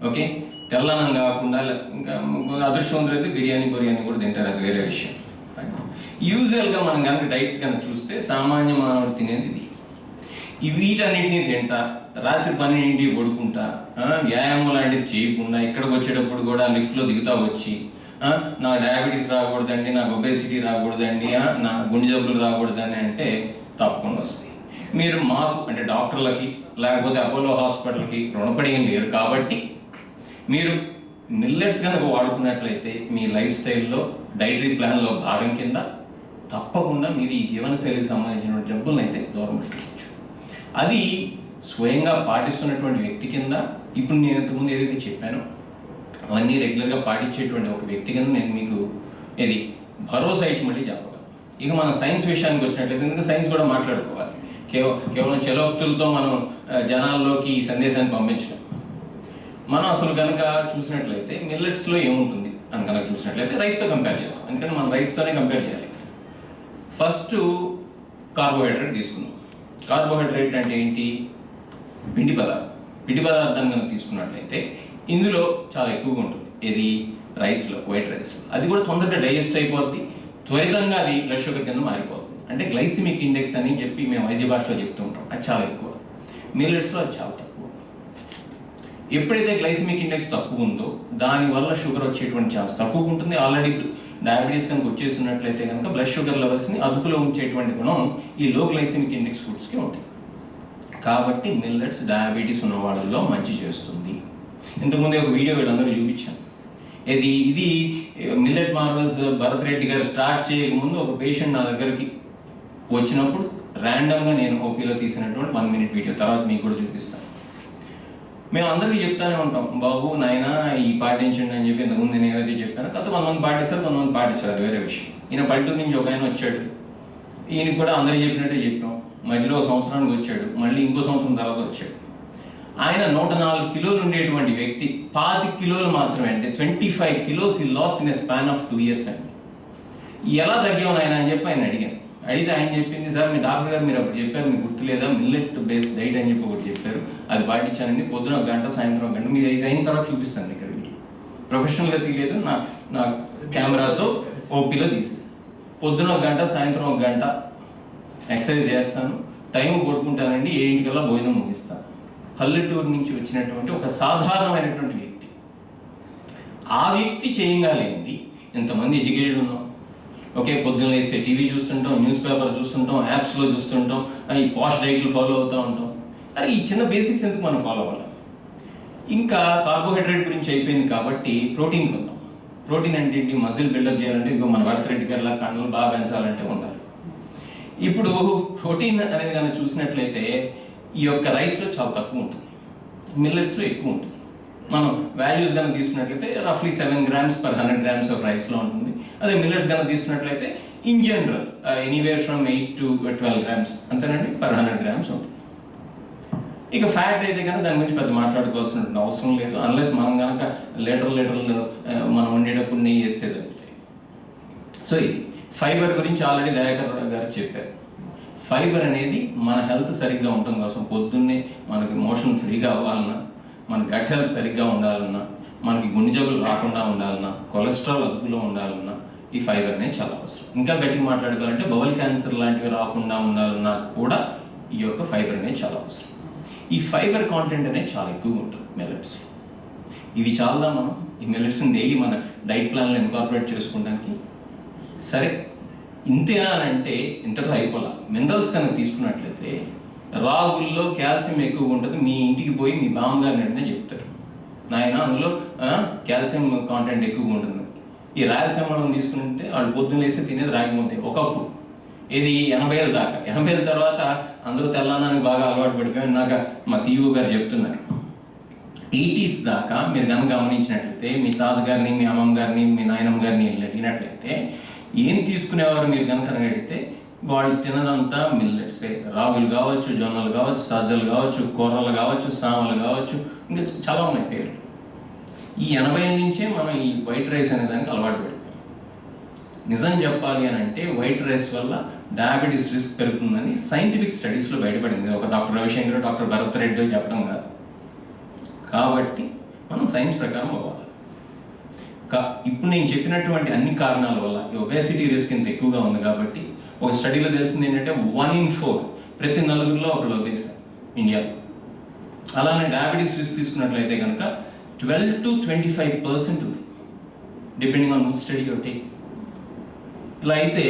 Okay, తెల్లనం కాకుండా ఇంకా అదృష్టవంతులైతే బిర్యానీ కూడా తింటారు, అది వేరే విషయం. యూజువల్గా మనం కనుక డైట్ కనుక చూస్తే సామాన్య మానవుడు తినేది ఇది. వీటన్నిటిని తింటా, రాత్రి 12 పడుకుంటా, వ్యాయామం లాంటివి చేయకుండా ఇక్కడికి వచ్చేటప్పుడు కూడా లిఫ్ట్లో దిగుతా వచ్చి నాకు డయాబెటీస్ రాకూడదండి, నాకు ఒబేసిటీ రాకూడదండి, నా గుండె జబ్బులు రాకూడదని అంటే తప్పకుండా వస్తాయి. మీరు మాకు అంటే డాక్టర్లకి లేకపోతే అపోలో హాస్పిటల్కి రుణపడి లేరు కాబట్టి మీరు మిల్లెట్స్ కనుక వాడుకున్నట్లయితే మీ లైఫ్ స్టైల్లో డైటరీ ప్లాన్లో భాగం కింద తప్పకుండా మీరు ఈ జీవనశైలికి సంబంధించిన జబ్బులను అయితే దూరం పెట్టవచ్చు. అది స్వయంగా పాటిస్తున్నటువంటి వ్యక్తి కింద ఇప్పుడు నేను ఇంతకుముందు ఏదైతే చెప్పానో అవన్నీ రెగ్యులర్గా పాటించేటువంటి ఒక వ్యక్తి కింద నేను మీకు ఇది భరోసా ఇచ్చి మళ్ళీ చెప్పగలను. ఇక మన సైన్స్ విషయానికి వచ్చినట్లయితే, ఎందుకంటే సైన్స్ కూడా మాట్లాడుకోవాలి. కేవలం చలోక్తులతో మనం జనాల్లోకి ఈ సందేశాన్ని పంపించడం. మనం అసలు కనుక చూసినట్లయితే మిల్లెట్స్లో ఏముంటుంది అని కనుక చూసినట్లయితే రైస్తో కంపేర్ చేయాలి. ఎందుకంటే మనం రైస్తోనే కంపేర్ చేయాలి. ఫస్ట్ కార్బోహైడ్రేట్ తీసుకున్నాం. కార్బోహైడ్రేట్ అంటే ఏంటి? పిండి పదార్థం. పిండి పదార్థాన్ని కనుక తీసుకున్నట్లయితే ఇందులో చాలా ఎక్కువగా ఉంటుంది. ఇది రైస్లో, వైట్ రైస్లో. అది కూడా తొందరగా డైజెస్ట్ అయిపోద్ది, త్వరితంగా అది బ్లడ్ షుగర్ కింద మారిపోతుంది. అంటే గ్లైసిమిక్ ఇండెక్స్ అని చెప్పి మేము వైద్య భాషలో చెప్తూ ఉంటాం, అది చాలా ఎక్కువ. మిల్లెట్స్లో అది చాలా తక్కువ. ఎప్పుడైతే గ్లైసిమిక్ ఇండెక్స్ తక్కువ ఉందో దానివల్ల షుగర్ వచ్చేటువంటి ఛాన్స్ తక్కువ ఉంటుంది. ఆల్రెడీ డయాబెటీస్ కనుక వచ్చేసినట్లయితే కనుక బ్లడ్ షుగర్ లెవెల్స్ని అదుపులో ఉంచేటువంటి గుణం ఈ లో గ్లైసిమిక్ ఇండెక్స్ ఫుడ్స్కి ఉంటుంది. కాబట్టి మిల్లెట్స్ డయాబెటీస్ ఉన్న వాళ్ళల్లో మంచి చేస్తుంది. ఇంతకుముందు ఒక వీడియో వీళ్ళందరూ చూపించాను. ఇది మిల్లెట్ మార్వెల్స్ భరత్ రెడ్డి గారు స్టార్ట్ చేయకముందు ఒక పేషెంట్ నా దగ్గరికి వచ్చినప్పుడు ర్యాండమ్గా నేను ఓపీలో తీసినటువంటి 1 minute వీడియో, తర్వాత మీకు కూడా చూపిస్తాను. మేము అందరికీ చెప్తానే ఉంటాం, బాబు నాయన ఈ పాటించండి అని చెప్పి. ఇంతకుముందు నేను ఏదైతే చెప్పానో కొత్త 100 పాటిస్తారు, 100 పాటిస్తారు, అది వేరే విషయం. ఈయన పల్లెటూరు నుంచి ఒక ఆయన వచ్చాడు, ఈయనకి కూడా అందరికీ చెప్పినట్టే చెప్పాం. మధ్యలో 1 సంవత్సరానికి వచ్చాడు, మళ్ళీ ఇంకో సంవత్సరం తర్వాత వచ్చాడు. ఆయన 104 కిలోలు ఉండేటువంటి వ్యక్తి 25 కిలోలు మాత్రమే, అంటే 25 kilos ఈ loss in a span of 2 years అండి. ఎలా తగ్గామని ఆయన అని చెప్పి ఆయన అడిగాను. అడిగితే ఆయన చెప్పింది, సార్ మీ డాక్టర్ గారు మీరు అప్పుడు చెప్పారు, మీకు గుర్తులేదా, మిల్లెట్ బేస్డ్ డైట్ అని చెప్పి ఒకటి చెప్పారు, అది పాటించానండి. పొద్దున 1 గంట, సాయంత్రం 1 గంట. మీరు ఇది అయిన తర్వాత చూపిస్తాను ఇక్కడ వీడియో. ప్రొఫెషనల్గా తీయలేదు, నా కెమెరాతో ఓపీలో తీసేసి. పొద్దున 1 గంట, సాయంత్రం 1 గంట ఎక్సర్సైజ్ చేస్తాను, టైం పడుకుంటానండి, 7 భోజనం ముగిస్తాను. పల్లెటూరు నుంచి వచ్చినటువంటి ఒక సాధారణమైనటువంటి వ్యక్తి. ఆ వ్యక్తి చేయగలిగింది ఇంతమంది ఎడ్యుకేటెడ్ ఉన్నాం. ఓకే, పొద్దున్న వేస్తే టీవీ చూస్తుంటాం, న్యూస్ పేపర్ చూస్తుంటాం, యాప్స్లో చూస్తుంటాం, ఈ పాష్ డైట్లు ఫాలో అవుతూ ఉంటాం. అరే ఈ చిన్న బేసిక్స్ ఎందుకు మనం ఫాలో అవ్వాలి? ఇంకా కార్బోహైడ్రేట్ గురించి అయిపోయింది కాబట్టి ప్రోటీన్ కొందాం. ప్రోటీన్ అంటే ఏంటి? మజిల్ బిల్డప్ చేయాలంటే ఇంకో మన భరత్ రెడ్డి గారిలా కండలు బాగా పెంచాలంటే ఉండాలి. ఇప్పుడు ప్రోటీన్ అనేది కనుక చూసినట్లయితే ఈ యొక్క రైస్లో చాలా తక్కువ ఉంటుంది, మిల్లెట్స్లో ఎక్కువ ఉంటుంది. మనం వాల్యూస్ కనుక తీసుకున్నట్లయితే రఫ్లీ 7 grams per 100 grams ఆఫ్ రైస్లో ఉంటుంది. అదే మిల్లెట్స్ కనుక తీసుకున్నట్లయితే in general anywhere from 8 to 12 grams అంతేనండి per 100 grams ఉంటుంది. ఇక ఫ్యాట్ అయితే కనుక దాని గురించి పెద్ద మాట్లాడుకోవాల్సిన అవసరం లేదు, అన్లెస్ మనం కనుక లీటర్లు మనం వండేటప్పుడు నెయ్యి వేస్తే తగ్గుతాయి. సో ఇది ఫైబర్ గురించి ఆల్రెడీ దయాకర్ గారు చెప్పారు. ఫైబర్ అనేది మన హెల్త్ సరిగ్గా ఉండటం కోసం, పొద్దున్నే మనకి మోషన్ ఫ్రీగా అవ్వాలన్నా, మన గట్ హెల్త్ సరిగ్గా ఉండాలన్నా, మనకి గుండె జబ్బులు రాకుండా ఉండాలన్నా, కొలెస్ట్రాల్ అదుపులో ఉండాలన్నా ఈ ఫైబర్ అనేది చాలా అవసరం. ఇంకా గట్టిగా మాట్లాడుకోవాలంటే బవల్ క్యాన్సర్ లాంటివి రాకుండా ఉండాలన్నా కూడా ఈ యొక్క ఫైబర్ అనేది చాలా అవసరం. ఈ ఫైబర్ కాంటెంట్ అనేది చాలా ఎక్కువగా ఉంటుంది మిల్లెట్స్. ఇవి చాలా మనం ఈ మిల్లెట్స్ని డైలీ మన డైట్ ప్లాన్లో ఇన్కార్పొరేట్ చేసుకోవడానికి. సరే ఇంతేనా అని అంటే ఇంతతో అయిపోలా. మినరల్స్ కనుక తీసుకున్నట్లయితే రాగుల్లో కాల్షియం ఎక్కువగా ఉంటుంది. మీ ఇంటికి పోయి మీ బామ్మగారిని అడిగితే చెప్తారు, నాయన అందులో కాల్షియం కాంటెంట్ ఎక్కువగా ఉంటుంది. ఈ రాయలసీమలో తీసుకుంటే వాళ్ళు పొద్దున్న వేస్తే తినేది రాగి ముద్దే ఒకప్పుడు. ఇది 80 ఏళ్ళ దాకా. 80 ఏళ్ళ తర్వాత అందరూ తెల్లన్నానికి బాగా అలవాటు పడిపోయి నాకు మా CEO గారు చెప్తున్నారు, 80s దాకా మీరు కనుక గమనించినట్లయితే మీ తాతగారిని, మీ అమ్మమ్మ గారిని, మీ నాయనమ్మ గారిని అడిగినట్లయితే ఏం తీసుకునేవారు మీరు కనుక అడిగితే వాళ్ళు తినదంతా మిల్లెట్సే. రాగులు కావచ్చు, జొన్నలు కావచ్చు, సజ్జలు కావచ్చు, కొర్రలు కావచ్చు, సామలు కావచ్చు, ఇంకా చాలా ఉన్నాయి పేర్లు. ఈ 80 నుంచే మనం ఈ వైట్ రైస్ అనే దానికి అలవాటు పడిపోయాం. నిజం చెప్పాలి అని అంటే వైట్ రైస్ వల్ల డయాబెటీస్ రిస్క్ పెరుగుతుందని సైంటిఫిక్ స్టడీస్లో బయటపడింది. ఒక డాక్టర్ రవిశంకర్, డాక్టర్ భరత్ రెడ్డి చెప్పడం కాదు. కాబట్టి మనం సైన్స్ ప్రకారం అవ్వాలి. ఇప్పుడు నేను చెప్పినటువంటి అన్ని కారణాల వల్ల ఈ ఒబేసిటీ రిస్క్ ఇంత ఎక్కువగా ఉంది కాబట్టి ఒక స్టడీలో తెలిసింది ఏంటంటే 1 in 4 ప్రతి నలుగురిలో ఒకళ్ళు ఒబేస్ ఇండియాలో. అలానే డయాబెటీస్ రిస్క్ తీసుకున్నట్లయితే కనుక 12 to 25% ఉంది, depending on which study you take. ఇలా అయితే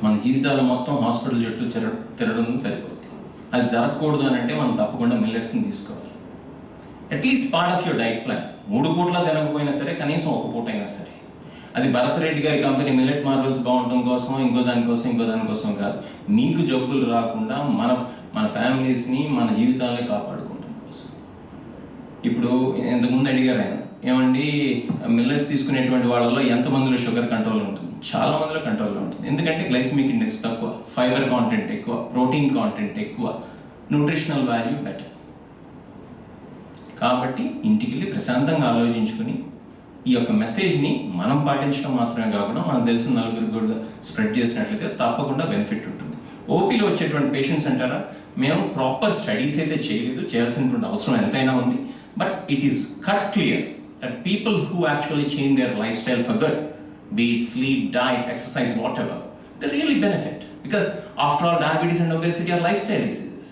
మన జీవితాలు మొత్తం హాస్పిటల్ చుట్టూ తిరగడం సరిపోతుంది. అది జరగకూడదు అని అంటే మనం తప్పకుండా మిల్లెట్స్ని తీసుకోవాలి. At least part of your diet plan. 3 పూట్ల తినకపోయినా సరే కనీసం 1 పూట అయినా సరే. అది భరత్ రెడ్డి గారి కంపెనీ మిల్లెట్ మార్వెల్స్ బాగుండడం కోసం ఇంకో దానికోసం కాదు. మీకు జబ్బులు రాకుండా మన ఫ్యామిలీస్ని మన జీవితాలని కాపాడుకోవడం కోసం. ఇప్పుడు ఇంతకుముందు అడిగారు ఆయన, ఏమండి మిల్లెట్స్ తీసుకునేటువంటి వాళ్ళలో ఎంతమందిలో షుగర్ కంట్రోల్ ఉంటుంది? చాలా మందిలో కంట్రోల్లో ఉంటుంది. ఎందుకంటే గ్లైసిమిక్ ఇండెక్స్ తక్కువ, ఫైబర్ కాంటెంట్ ఎక్కువ, ప్రోటీన్ కాంటెంట్ ఎక్కువ, న్యూట్రిషనల్ వాల్యూ బెటర్. కాబట్టి ఇంటికి వెళ్ళి ప్రశాంతంగా ఆలోచించుకుని ఈ యొక్క మెసేజ్ని మనం పాటించడం మాత్రమే కాకుండా మనకు తెలిసిన నలుగురికి కూడా స్ప్రెడ్ చేసినట్లయితే తప్పకుండా బెనిఫిట్ ఉంటుంది. ఓపీలో వచ్చేటువంటి పేషెంట్స్ అంటారా, మేము ప్రాపర్ స్టడీస్ అయితే చేయలేదు, చేయాల్సినటువంటి అవసరం ఎంతైనా ఉంది. But it is cut clear that people who actually change their life style for good, be it sleep, diet, exercise, whatever, they really benefit. Because after all, diabetes and obesity are lifestyle diseases.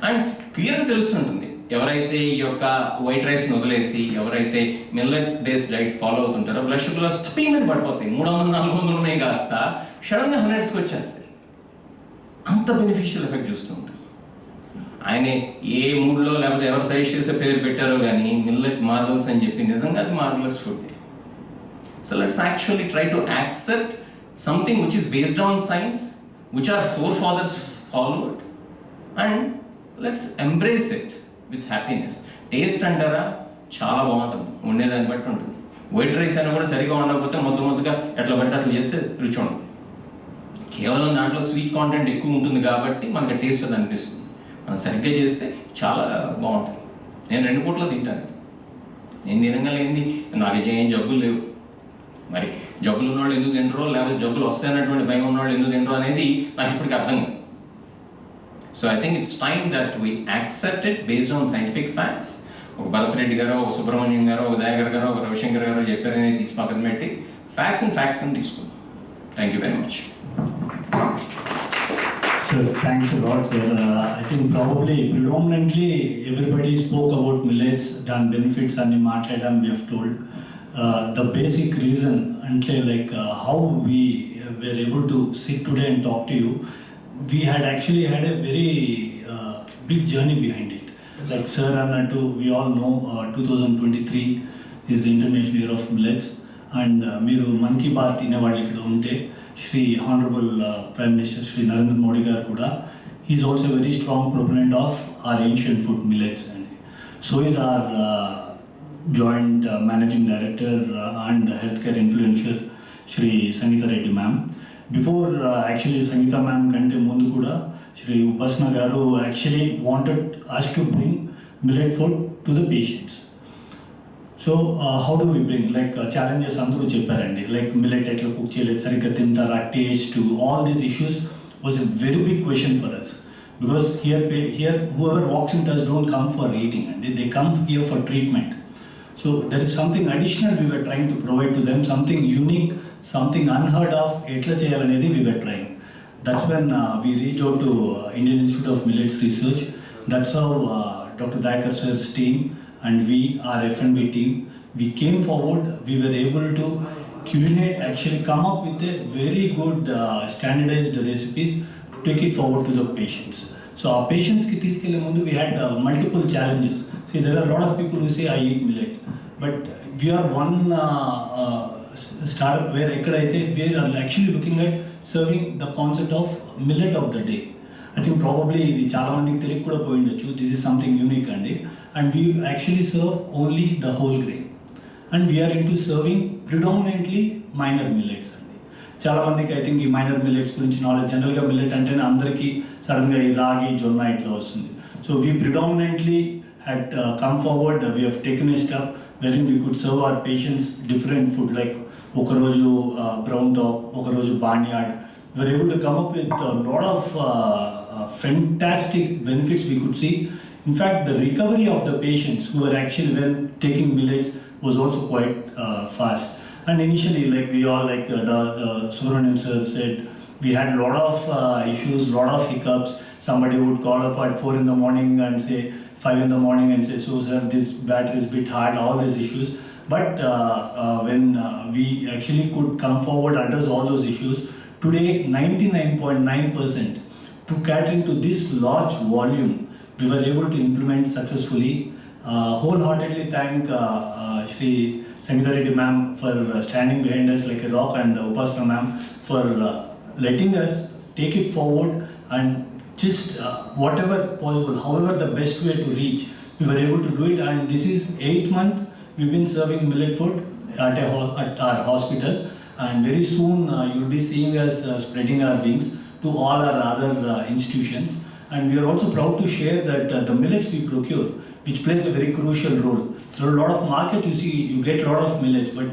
And clearly తెలుస్తుంటుంది, ఎవరైతే ఈ యొక్క white రైస్ని వదిలేసి ఎవరైతే millet based diet follow అవుతుంటారో blood sugars తప్పీమని పడిపోతాయి. 300-400 ఉన్నాయి కాస్త సడన్గా 100కి వచ్చేస్తాయి. అంత బెనిఫిషియల్ ఎఫెక్ట్ చూస్తుంటాం. ఆయన ఏ మూడ్లో లేకపోతే ఎవరు సజెస్ట్ చేసే పేరు పెట్టారో కానీ మిల్లెట్ మార్వెల్స్ అని చెప్పి నిజంగా అది marvellous food. So let's actually try to accept something which is based on science, which our forefathers followed, and let's embrace it with happiness. Taste అంటారా చాలా బాగుంటుంది, ఉండేదాన్ని బట్టి ఉంటుంది. వైట్ రైస్ అయినా కూడా సరిగా ఉండకపోతే ముద్దగా ఎట్లా పడితే అట్లా చేస్తే రుచి ఉండదు. కేవలం దాంట్లో స్వీట్ కాంటెంట్ ఎక్కువ ఉంటుంది కాబట్టి మనకి టేస్ట్ అది అనిపిస్తుంది. మనం సరిగ్గా చేస్తే చాలా బాగుంటుంది. నేను 2 పూట్ల తింటాను. నేను తినగా లేనిది నాకు ఏం జబ్బులు లేవు. మరి జబ్బులు ఉన్నవాళ్ళు ఎందుకు తింటారో లేకపోతే జబ్బులు వస్తాయన్నటువంటి భయం ఉన్నవాళ్ళు ఎందుకు తింటారో అనేది నాకు ఇప్పటికీ అర్థం కాదు. So I think it's time that we accept it based on scientific facts. ఒక భరత్ రెడ్డి గారో, ఒక సుబ్రహ్మణ్యం గారో, ఒక దయాకర్ గారో, ఒక రవిశంకర్ గారో చెప్పారనేది తీసి పక్కన పెట్టి ఫ్యాక్ట్స్ కింద తీసుకుందాం. Thank you very much. Sir, thanks a lot, sir. I think probably predominantly everybody spoke about millets, done benefits and maatladam we have told. The basic reason until how we were able to sit today and talk to you, we had actually had a very big journey behind it. Like sir and we all know 2023 is the International Year of Millets, and మీరు మన్ కీ బాత్ తినే వాళ్ళు ఇక్కడ ఉంటే Shri honourable prime minister Shri Narendra Modi గారు కూడా he is also a very strong proponent of our ancient food millets, and so is our Joint Managing Director and Healthcare Influencer Shri Sangita Reddy ma'am. Before actually Sangita ma'am kante mundu kuda Shri Upasna garu actually wanted us to bring millet food to the patients. So how do we bring challenges andru chepparandi, like millet etla cook cheyaledu, sarigga tintara, taste, all these issues was a very big question for us. Because here whoever walks into us don't come for eating, and they come here for treatment. So there is something additional we were trying to provide to them, something unique, something unheard of. Etla cheyalanedi we were trying. That's when we reached out to Indian Institute of Millets Research. That's how Dr. Dayakar sir's team and we, our F&B team, we came forward. We were able to culinate, actually come up with a very good standardized recipes to take it forward to the patients. So our patients ki teeskelle mundu we had multiple challenges. See, there are a lot of people who say I eat millet, but we are one startup where we are actually looking at serving the concept of millet of the day. I think probably ఇది చాలా మందికి తెలియక కూడా పోయిండొచ్చు. This is something unique and we actually serve only the whole grain, and we are into serving predominantly minor millets. చాలా మందికి I think ఈ minor millets గురించి knowledge, జనరల్గా మిల్లెట్ అంటేనే అందరికీ సడన్గా ఈ రాగి, జొన్న ఇట్లా వస్తుంది. So we predominantly had come forward, we have taken a step wherein we could serve our patients different food, like ఒకరోజు బ్రౌన్ టాప్, ఒకరోజు barnyard. We are able to come up with lot of fantastic benefits we could see In fact, the recovery of the patients who were actually when taking millets was also quite fast. And initially, like we all, like Subramaniam sir said, we had a lot of issues, lot of hiccups. Somebody would call up at 4 in the morning and say 5 in the morning and say, so sir, this battery is a bit hard, all these issues. But when we actually could come forward, address all those issues, today 99.9% to cater into this large volume, we were able to implement successfully. Wholeheartedly thank Shri Sangita Reddy ma'am for standing behind us like a rock, and Upasana ma'am for letting us take it forward and just whatever possible, however the best way to reach, we were able to do it. And this is 8th month we've been serving millet food at our hospital, and very soon you'll be seeing us spreading our wings to all our other institutions. And we are also proud to share that the millets we procure, which plays a very crucial role. There are a lot of market, you see, you get a lot of millets, but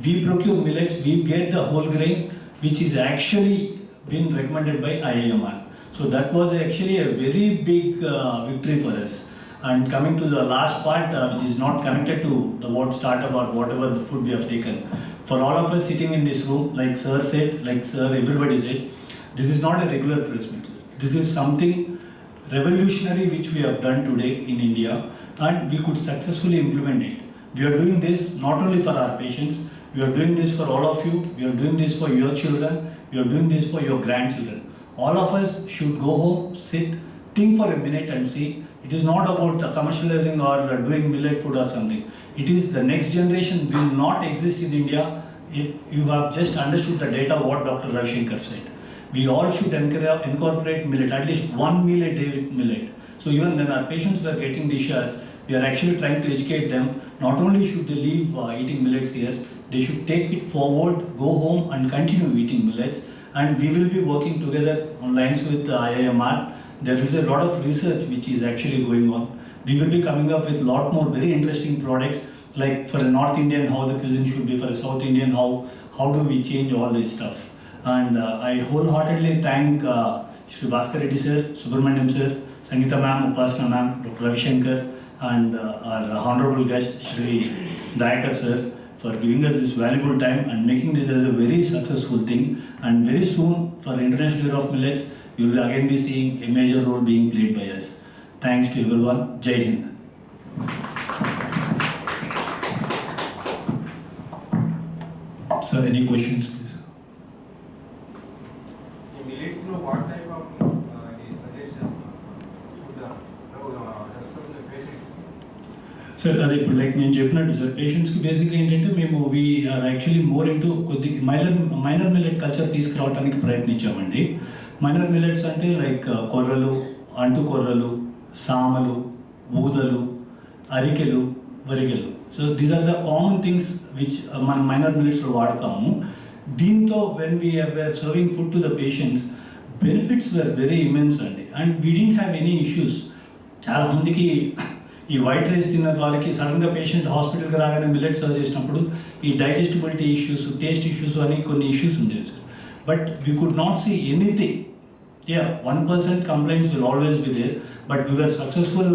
we procure millets, we get the whole grain, which is actually been recommended by IIMR. So that was actually a very big victory for us. And coming to the last part, which is not connected to the what startup or whatever the food we have taken. For all of us sitting in this room, like sir said, like sir, everybody said, this is not a regular press meet. This is something revolutionary which we have done today in India, and we could successfully implement it. We are doing this not only for our patients, we are doing this for all of you, we are doing this for your children, we are doing this for your grandchildren. All of us should go home, sit, think for a minute and see, it is not about commercializing or doing millet food or something. It is the next generation will not exist in India if you have just understood the data what Dr. Ravishankar said. We all should incorporate millet, at least one meal a day with millet. So even when our patients were getting discharged, we are actually trying to educate them. Not only should they leave eating millets here, they should take it forward, go home and continue eating millets. And we will be working together on lines with IIMR. There is a lot of research which is actually going on. We will be coming up with a lot more very interesting products, like for a North Indian, how the cuisine should be, for a South Indian, how do we change all this stuff. And I wholeheartedly thank Shri Bhaskar Reddy sir, Subramaniam sir, Sangita ma'am, Upasana ma'am, Dr. Ravishankar, and our honorable guest Shri Dayakar sir for giving us this valuable time and making this as a very successful thing. And very soon for International Year of Millets, you will again be seeing a major role being played by us. Thanks to everyone. Jai Hind. So any questions, please? In millets, what type of suggestions especially patients? Sir అదే ఇప్పుడు like నేను చెప్పినట్టు sir పేషెంట్స్కి బేసిక్గా ఏంటంటే మేము we are actually more into కొద్ది minor millet culture తీసుకురావడానికి ప్రయత్నించామండి. మైనర్ మిల్లెట్స్ అంటే లైక్ కొర్రలు, అంటు కొర్రలు, సామలు, ఊదలు, అరికెలు, వరిగెలు. So these are the common things which మనం మైనర్ మిల్లెట్స్లో వాడతాము. దీంతో when we were serving food to the patients, benefits were very immense అండి. And we didn't have any issues. చాలామందికి ఈ వైట్ రైస్ తిన్న వాళ్ళకి సడన్గా పేషెంట్ హాస్పిటల్కి రాగానే మిల్లెట్ సర్వ్ చేసినప్పుడు ఈ డైజెస్టిబిలిటీ ఇష్యూస్, టేస్ట్ ఇష్యూస్ అని కొన్ని ఇష్యూస్ ఉండేవి sir. But we could not see anything. Yeah, 1% complaints will always be there, but we were successful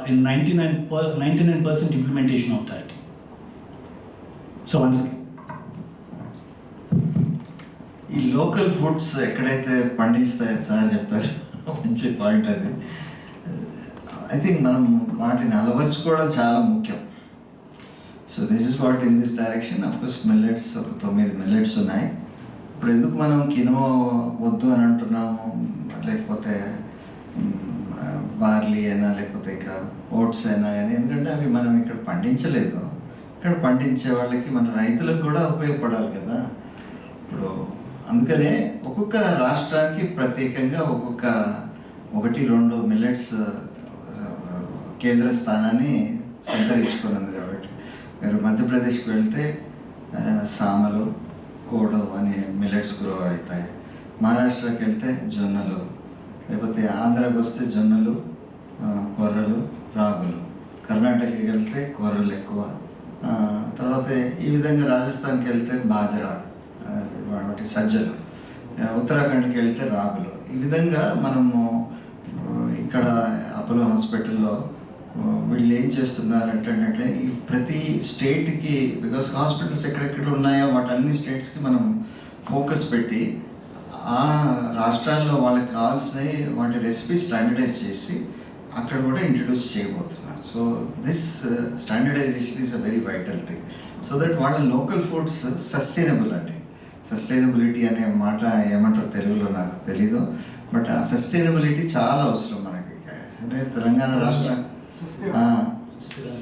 in 99% implementation of that. So once again. ఈ local foods ఎక్కడైతే పండిస్తాయో sir చెప్పారు, మంచి point అది. I think మనం వాటిని అలవర్చుకోవడం చాలా ముఖ్యం. So this is what in this direction. Of course millets ఒక 9 మిల్లెట్స్ ఉన్నాయి. ఇప్పుడు ఎందుకు మనం కినో వద్దు అని అంటున్నాము, లేకపోతే బార్లీ అయినా లేకపోతే ఇంకా ఓట్స్ అయినా కానీ, ఎందుకంటే అవి మనం ఇక్కడ పండించలేదు. ఇక్కడ పండించే వాళ్ళకి, మన రైతులకు కూడా ఉపయోగపడాలి కదా. ఇప్పుడు అందుకనే ఒక్కొక్క రాష్ట్రానికి ప్రత్యేకంగా 1-2 మిల్లెట్స్ కేంద్ర స్థానాన్ని సంతరించుకున్నది. కాబట్టి మీరు మధ్యప్రదేశ్కి వెళ్తే సామలు, కోడో అనే మిల్లెట్స్ గ్రో అవుతాయి. మహారాష్ట్రకి వెళ్తే జొన్నలు, లేకపోతే ఆంధ్రాకి వస్తే జొన్నలు, కొర్రలు, రాగులు. కర్ణాటకకి వెళ్తే కొర్రలు ఎక్కువ. తర్వాత ఈ విధంగా రాజస్థాన్కి వెళ్తే బాజరా, వాటి సజ్జలు. ఉత్తరాఖండ్కి వెళ్తే రాగులు. ఈ విధంగా మనము ఇక్కడ అపోలో హాస్పిటల్లో వీళ్ళు ఏం చేస్తున్నారంటే ఈ ప్రతి స్టేట్కి, బికాస్ హాస్పిటల్స్ ఎక్కడెక్కడ ఉన్నాయో వాటన్ని స్టేట్స్కి మనం ఫోకస్ పెట్టి ఆ రాష్ట్రాల్లో వాళ్ళకి కావాల్సినవి వాటి రెసిపీ స్టాండర్డైజ్ చేసి అక్కడ కూడా ఇంట్రడ్యూస్ చేయబోతున్నారు. So this standardization is a very vital thing, so that వాళ్ళ లోకల్ ఫుడ్స్ సస్టైనబుల్ అండి. సస్టైనబిలిటీ అనే మాట ఏమంటారు తెలుగులో నాకు తెలీదు, బట్ ఆ సస్టైనబిలిటీ చాలా అవసరం మనకి. అంటే తెలంగాణ రాష్ట్రం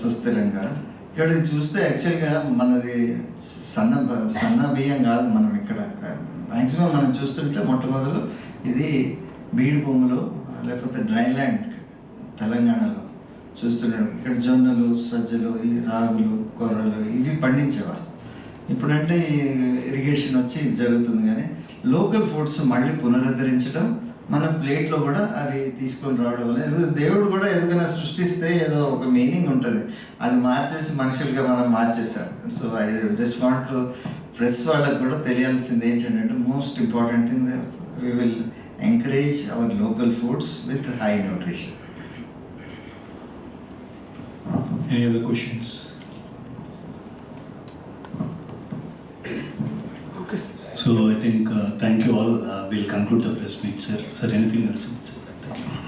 సుస్థిరంగా ఇక్కడ చూస్తే యాక్చువల్గా మనది సన్న బియ్యం కాదు. మనం ఇక్కడ మ్యాక్సిమం మనం చూస్తుంటే మొట్టమొదలు ఇది బీడు భూములు లేకపోతే డ్రైల్యాండ్ తెలంగాణలో చూస్తున్నాడు. ఇక్కడ జొన్నలు, సజ్జలు, ఈ రాగులు, కొర్రలు ఇవి పండించేవారు. ఇప్పుడంటే ఈ ఇరిగేషన్ వచ్చి ఇది జరుగుతుంది, కానీ లోకల్ ఫుడ్స్ మళ్ళీ పునరుద్ధరించడం, మన ప్లేట్లో కూడా అవి తీసుకొని రావడం వల్ల దేవుడు కూడా ఏదైనా సృష్టిస్తే ఏదో ఒక మీనింగ్ ఉంటుంది, అది మార్చేసి మనుషులుగా మనం మార్చేసాం. So I just want to press వాళ్ళకు కూడా తెలియాల్సింది ఏంటంటే most important thing we will encourage our local foods with high nutrition. Any other questions? Okay. So I think thank you all. We'll conclude the press meet, sir. Sir, anything else? Thank you.